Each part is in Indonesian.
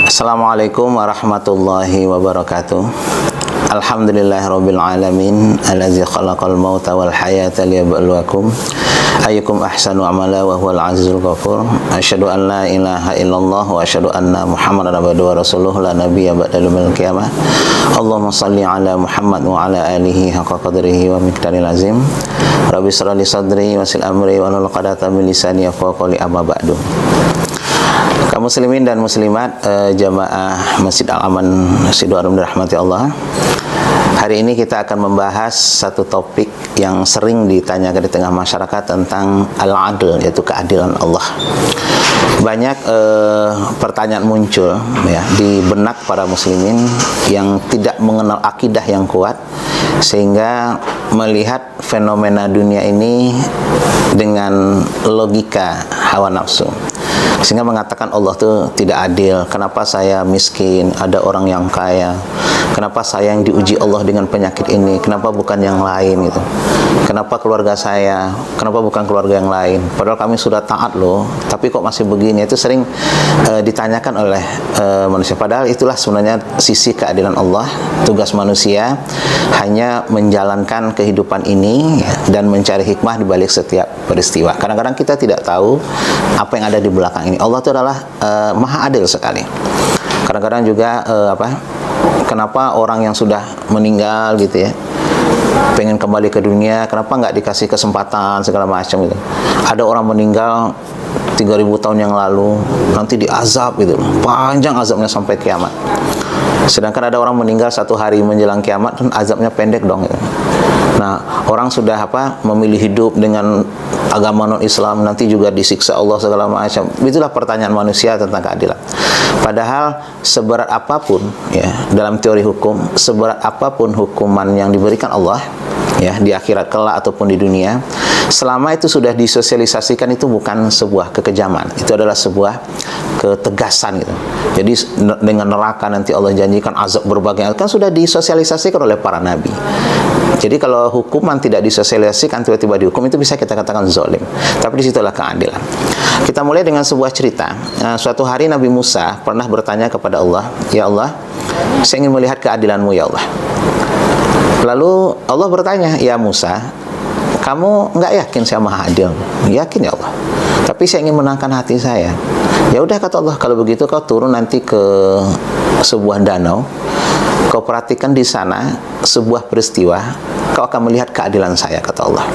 Assalamualaikum warahmatullahi wabarakatuh. Alhamdulillahirabbil alamin allazi khalaqal mauta wal hayata liyabluwakum ayyukum ahsanu amala wa huwal azizul ghafur. Asyhadu an la ilaha illallah wa asyhadu anna Muhammadan abduhu wa rasuluhu la nabiyya ba'da yaumil qiyamah. Allahumma shalli ala Muhammad wa ala alihi haqqa qadrihi wa miqdaril azim. Rabbi shrah li sadri wa yassir amri wa hlul 'uqdatam min lisani yafqahu qawli, amma ba'du. Kaum muslimin dan muslimat, jamaah Masjid Al-Aman Sidoarjo dirahmati Allah. Hari ini kita akan membahas satu topik yang sering ditanyakan di tengah masyarakat tentang al-adl, yaitu keadilan Allah. Banyak pertanyaan muncul ya di benak para muslimin yang tidak mengenal akidah yang kuat, sehingga melihat fenomena dunia ini dengan logika hawa nafsu, sehingga mengatakan Allah itu tidak adil. Kenapa saya miskin, ada orang yang kaya? Kenapa saya yang diuji Allah dengan penyakit ini? Kenapa bukan yang lain gitu? Kenapa keluarga saya? Kenapa bukan keluarga yang lain? Padahal kami sudah taat loh, tapi kok masih begini? Itu sering ditanyakan oleh manusia. Padahal itulah sebenarnya sisi keadilan Allah. Tugas manusia hanya menjalankan kehidupan ini ya, dan mencari hikmah di balik setiap peristiwa. Kadang-kadang kita tidak tahu apa yang ada di belakang ini. Allah itu adalah maha adil sekali. Kadang-kadang juga kenapa orang yang sudah meninggal gitu ya, pengen kembali ke dunia, kenapa nggak dikasih kesempatan segala macam gitu. Ada orang meninggal 3000 tahun yang lalu, nanti diazab gitu, panjang azabnya sampai kiamat. Sedangkan ada orang meninggal 1 hari menjelang kiamat, dan azabnya pendek dong gitu. Nah, orang sudah memilih hidup dengan agama non-Islam, nanti juga disiksa Allah segala macam. Itulah pertanyaan manusia tentang keadilan. Padahal seberat apapun ya dalam teori hukum, seberat apapun hukuman yang diberikan Allah ya di akhirat kelak ataupun di dunia, selama itu sudah disosialisasikan, itu bukan sebuah kekejaman, itu adalah sebuah ketegasan gitu. Jadi dengan neraka nanti Allah janjikan azab berbagai, kan sudah disosialisasikan oleh para nabi. Jadi kalau hukuman tidak disosialisasikan, tiba-tiba dihukum, itu bisa kita katakan zalim. Tapi disitulah keadilan. Kita mulai dengan sebuah cerita. Suatu hari Nabi Musa pernah bertanya kepada Allah, "Ya Allah, saya ingin melihat keadilanmu ya Allah." Lalu Allah bertanya, "Ya Musa, kamu nggak yakin saya maha adil?" "Yakin ya Allah, tapi saya ingin menangkan hati saya." "Ya udah," kata Allah, "kalau begitu kau turun nanti ke sebuah danau, kau perhatikan di sana sebuah peristiwa, kau akan melihat keadilan saya," kata Allah.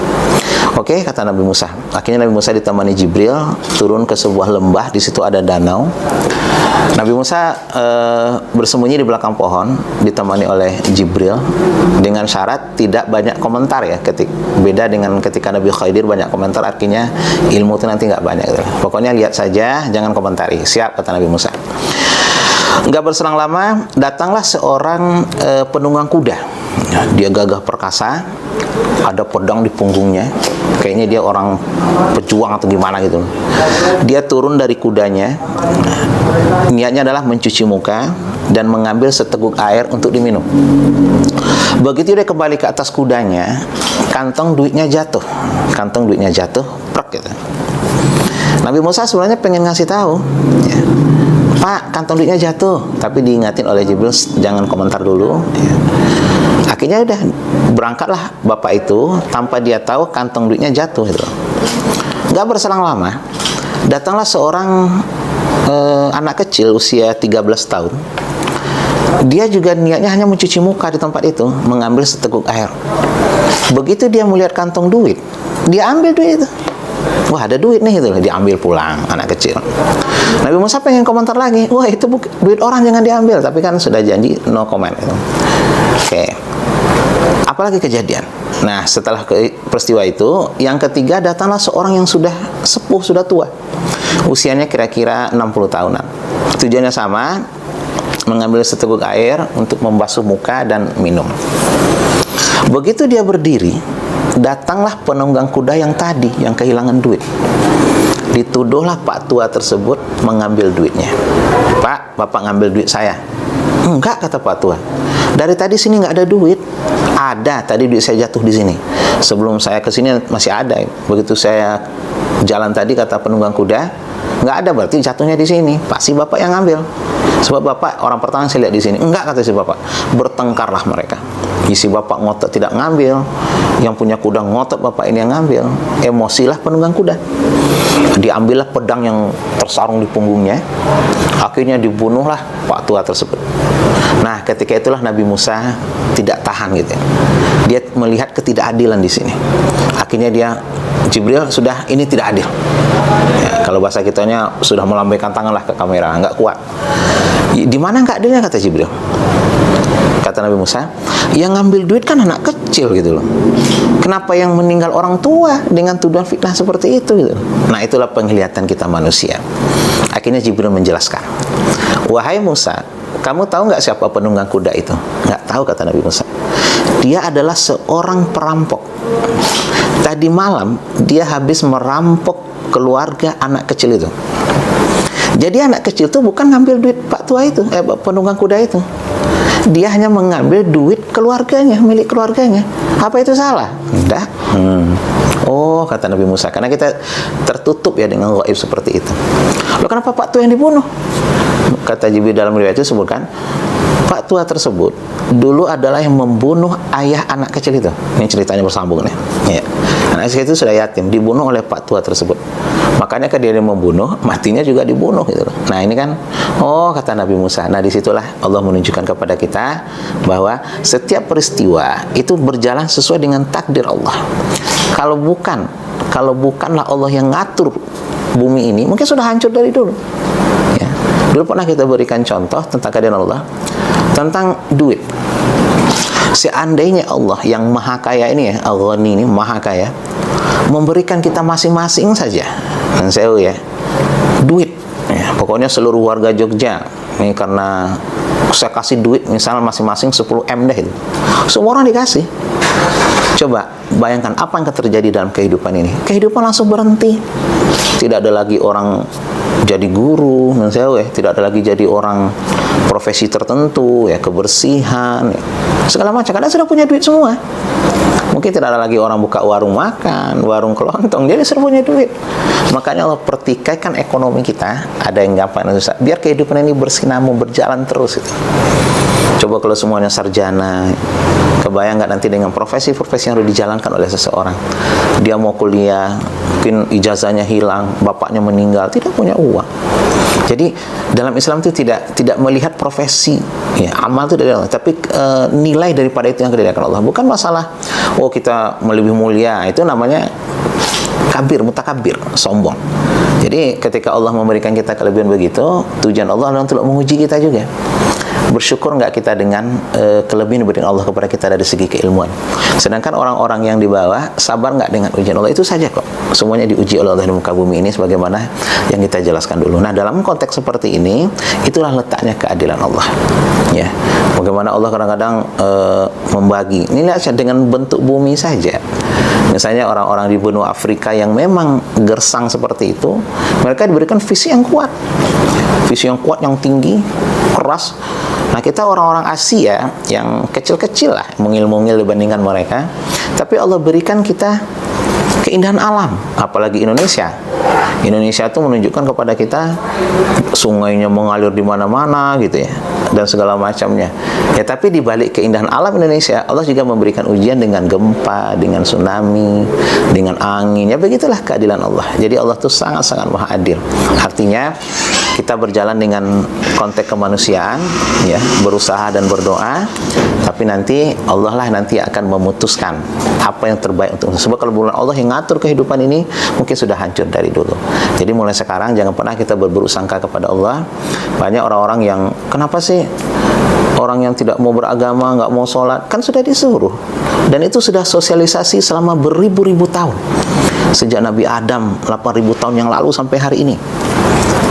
"Oke," kata Nabi Musa. Akhirnya Nabi Musa ditemani Jibril turun ke sebuah lembah, di situ ada danau. Nabi Musa bersembunyi di belakang pohon, ditemani oleh Jibril dengan syarat tidak banyak komentar ya. Beda dengan ketika Nabi Khidir banyak komentar, artinya ilmu itu nanti nggak banyak gitu. Pokoknya lihat saja, jangan komentari. "Siap," kata Nabi Musa. Nggak berselang lama, datanglah seorang penunggang kuda. Dia gagah perkasa, ada pedang di punggungnya. Kayaknya dia orang pejuang atau gimana gitu. Dia turun dari kudanya. Niatnya adalah mencuci muka dan mengambil seteguk air untuk diminum. Begitu dia kembali ke atas kudanya, kantong duitnya jatuh. Kantong duitnya jatuh, prek gitu. Nabi Musa sebenarnya pengen ngasih tahu, ya, "Pak, kantong duitnya jatuh," tapi diingatin oleh Jibril, jangan komentar dulu ya. Akhirnya udah berangkatlah bapak itu tanpa dia tahu kantong duitnya jatuh gitu. Gak berselang lama, datanglah seorang anak kecil usia 13 tahun. Dia juga niatnya hanya mencuci muka di tempat itu, mengambil seteguk air. Begitu dia melihat kantong duit, dia ambil duit itu. "Wah, ada duit nih," itu diambil pulang anak kecil. Nabi Musa pengen komentar lagi, "Wah, itu duit orang, jangan diambil," tapi kan sudah janji no comment itu. Oke. Apalagi kejadian. Nah, setelah peristiwa itu, yang ketiga datanglah seorang yang sudah sepuh, sudah tua. Usianya kira-kira 60 tahunan. Tujuannya sama, mengambil seteguk air untuk membasuh muka dan minum. Begitu dia berdiri, datanglah penunggang kuda yang tadi, yang kehilangan duit. Dituduhlah Pak tua tersebut mengambil duitnya. "Pak, Bapak ngambil duit saya." "Enggak," kata Pak tua. "Dari tadi sini nggak ada duit. Ada, tadi duit saya jatuh di sini. Sebelum saya ke sini masih ada. Begitu saya jalan tadi, kata penunggang kuda, nggak ada, berarti jatuhnya di sini. Pasti bapak yang ngambil. Sebab bapak orang pertama saya lihat di sini. Enggak, kata si bapak. Bertengkarlah mereka. Si bapak ngotot tidak ngambil, yang punya kuda ngotot bapak ini yang ngambil. Emosilah penunggang kuda. Diambillah pedang yang tersarung di punggungnya. Akhirnya dibunuhlah pak tua tersebut. Nah, ketika itulah Nabi Musa tidak tahan gitu. Dia melihat ketidakadilan di sini. Akhirnya dia, Jibril, sudah, ini tidak adil. Ya, kalau bahasa kitanya sudah melambaikan tanganlah ke kamera, nggak kuat. Di mana nggak adilnya, kata Jibril? Kata Nabi Musa, yang ngambil duit kan anak kecil gitu loh. Kenapa yang meninggal orang tua dengan tuduhan fitnah seperti itu gitu? Nah, itulah penglihatan kita manusia. Akhirnya Jibril menjelaskan, wahai Musa, kamu tahu nggak siapa penunggang kuda itu? Nggak tahu, kata Nabi Musa. Dia adalah seorang perampok. Tadi malam dia habis merampok keluarga anak kecil itu. Jadi anak kecil itu bukan ngambil duit pak tua itu, penunggang kuda itu. Dia hanya mengambil duit keluarganya, milik keluarganya. Apa itu salah? Tidak. Oh, kata Nabi Musa, karena kita tertutup ya dengan gaib seperti itu. Loh, kenapa pak tua yang dibunuh? Kata Jibril dalam riwayat itu sebutkan, pak tua tersebut dulu adalah yang membunuh ayah anak kecil itu. Ini ceritanya bersambung nih. Ya. Anak kecil itu sudah yatim, dibunuh oleh pak tua tersebut. Makanya kan dia membunuh, matinya juga dibunuh gitu. Nah, ini kan, oh, kata Nabi Musa. Nah, disitulah Allah menunjukkan kepada kita bahwa setiap peristiwa itu berjalan sesuai dengan takdir Allah. Kalau bukanlah Allah yang ngatur bumi ini, mungkin sudah hancur dari dulu. Ya. Dulu pernah kita berikan contoh tentang keadaan Allah, tentang duit. Seandainya Allah yang maha kaya ini ya, Al-Ghani ini maha kaya, memberikan kita masing-masing saja, sewu ya, duit. Ya, pokoknya seluruh warga Jogja, ini karena saya kasih duit, misalnya masing-masing 10 M deh itu. Semua orang dikasih. Coba bayangkan apa yang akan terjadi dalam kehidupan ini. Kehidupan langsung berhenti. Tidak ada lagi orang jadi guru, tidak ada lagi jadi orang profesi tertentu, ya, kebersihan, ya, segala macam. Karena sudah punya duit semua. Mungkin tidak ada lagi orang buka warung makan, warung kelontong, jadi sudah punya duit. Makanya Allah pertikaikan ekonomi kita, ada yang gampang dan susah, biar kehidupan ini bersinambung, berjalan terus itu. Coba kalau semuanya sarjana, kebayang nggak nanti dengan profesi-profesi yang harus dijalankan oleh seseorang. Dia mau kuliah, mungkin ijazahnya hilang, bapaknya meninggal, tidak punya uang. Jadi dalam Islam itu tidak melihat profesi, ya, amal itu dari Allah, tapi nilai daripada itu yang diberikan Allah. Bukan masalah, oh kita lebih mulia, itu namanya kabir, mutakabir, sombong. Jadi ketika Allah memberikan kita kelebihan begitu, tujuan Allah adalah untuk menguji kita juga. Bersyukur nggak kita dengan kelebihan diberikan Allah kepada kita dari segi keilmuan. Sedangkan orang-orang yang di bawah sabar nggak dengan ujian Allah, itu saja kok. Semuanya diuji oleh Allah di muka bumi ini, sebagaimana yang kita jelaskan dulu. Nah, dalam konteks seperti ini, itulah letaknya keadilan Allah. Ya, bagaimana Allah kadang-kadang membagi. Ini lihat dengan bentuk bumi saja. Misalnya orang-orang di benua Afrika yang memang gersang seperti itu, mereka diberikan visi yang kuat, yang tinggi, keras. Nah, kita orang-orang Asia yang kecil-kecil lah, mungil-mungil dibandingkan mereka, tapi Allah berikan kita keindahan alam, apalagi Indonesia. Indonesia itu menunjukkan kepada kita sungainya mengalir di mana-mana gitu ya, dan segala macamnya. Ya, tapi di balik keindahan alam Indonesia, Allah juga memberikan ujian dengan gempa, dengan tsunami, dengan angin. Ya, begitulah keadilan Allah. Jadi Allah itu sangat-sangat maha adil. Artinya kita berjalan dengan konteks kemanusiaan, ya, berusaha dan berdoa, tapi nanti Allah lah nanti akan memutuskan apa yang terbaik untuk. Sebab kalau bukan Allah yang ngatur kehidupan ini, mungkin sudah hancur dari dulu. Jadi mulai sekarang jangan pernah kita berburuk sangka kepada Allah. Banyak orang-orang yang, kenapa sih orang yang tidak mau beragama, nggak mau sholat? Kan sudah disuruh, dan itu sudah sosialisasi selama beribu-ribu tahun, sejak Nabi Adam 8.000 tahun yang lalu sampai hari ini.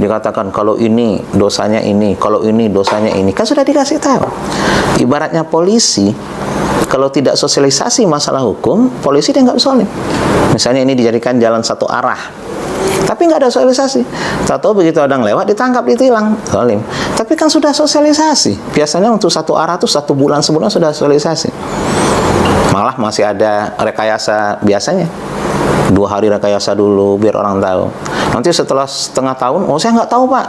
Dikatakan kalau ini dosanya ini, kalau ini dosanya ini, kan sudah dikasih tahu. Ibaratnya polisi, kalau tidak sosialisasi masalah hukum, polisi dia nggak zalim. Misalnya ini dijadikan jalan satu arah, tapi nggak ada sosialisasi. Tahu begitu ada yang lewat ditangkap, ditilang, zalim. Tapi kan sudah sosialisasi. Biasanya untuk satu arah tuh 1 bulan, sebulan sudah sosialisasi. Malah masih ada rekayasa biasanya. 2 hari rekayasa dulu biar orang tahu. Nanti setelah setengah tahun, oh saya nggak tahu Pak.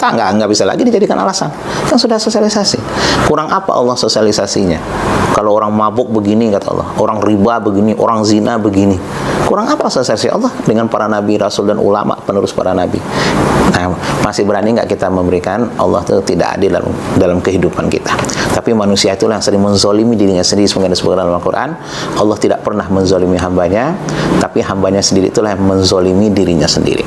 Nggak bisa lagi dijadikan alasan. Kan sudah sosialisasi. Kurang apa Allah sosialisasinya? Kalau orang mabuk begini kata Allah, orang riba begini, orang zina begini. Kurang apa sosialisasi Allah dengan para nabi, rasul dan ulama penerus para nabi? Nah, masih berani nggak kita memberikan? Allah itu tidak adil dalam kehidupan kita. Tapi manusia itulah yang sering menzolimi dirinya sendiri, sebagaimana disebutkan dalam Al-Quran. Allah tidak pernah menzolimi hambanya, tapi hambanya sendiri itulah yang menzolimi dirinya sendiri.